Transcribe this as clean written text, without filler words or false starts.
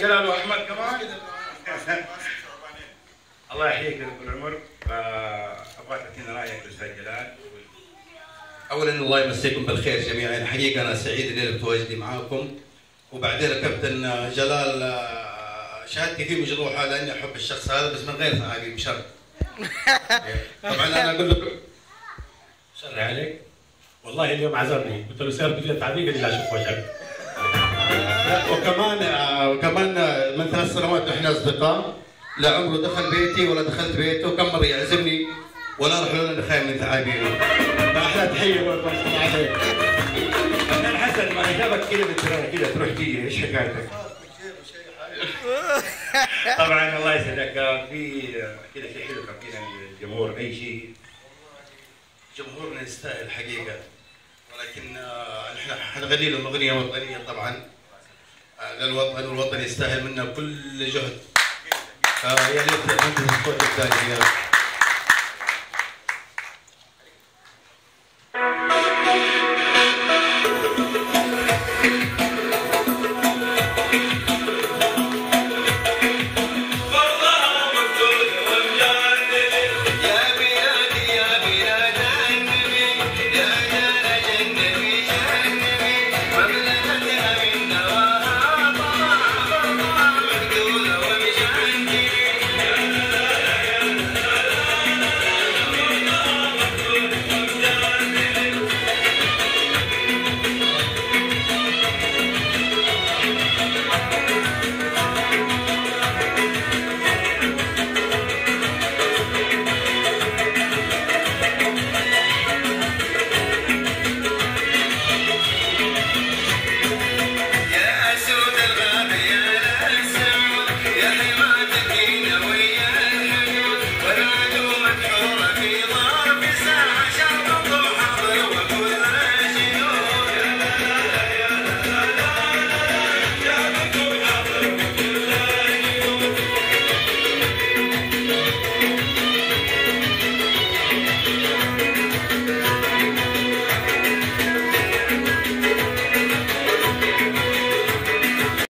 جلال واحمد كمان. الله يحييك يا طول العمر. ابغى تعطينا رايك استاذ جلال. اولا الله يمسيكم بالخير جميعا، حقيقه انا سعيد الليله بتواجدي معاكم. وبعدين كابتن جلال شهادتي فيه مجروحه لاني احب الشخص هذا بس من غير صحابي بشر. طبعا انا اقول لكم شر عليك والله اليوم عذرني، قلت له سيارتي فيها تعبير قال لي لا اشوف وجهك. وكمان من 3 سنوات احنا اصدقاء، لا عمره دخل بيتي ولا دخلت بيته، كم مره يعزمني ولا اروح له لاني خايف من ثعابينه. فاحلى تحيه برضه عليك. انا حسن ما جابك كذا بالترى كذا تروح تيجي، ايش حكايتك؟ طبعا الله يسعدك، في كذا شيء حلو كان الجمهور اي شيء. جمهورنا يستاهل حقيقه، ولكن نحن حنغني له اغنيه وطنيه طبعا للوطن، والوطن يستاهل منا كل جهد. يا ريت انت الصوت الثاني.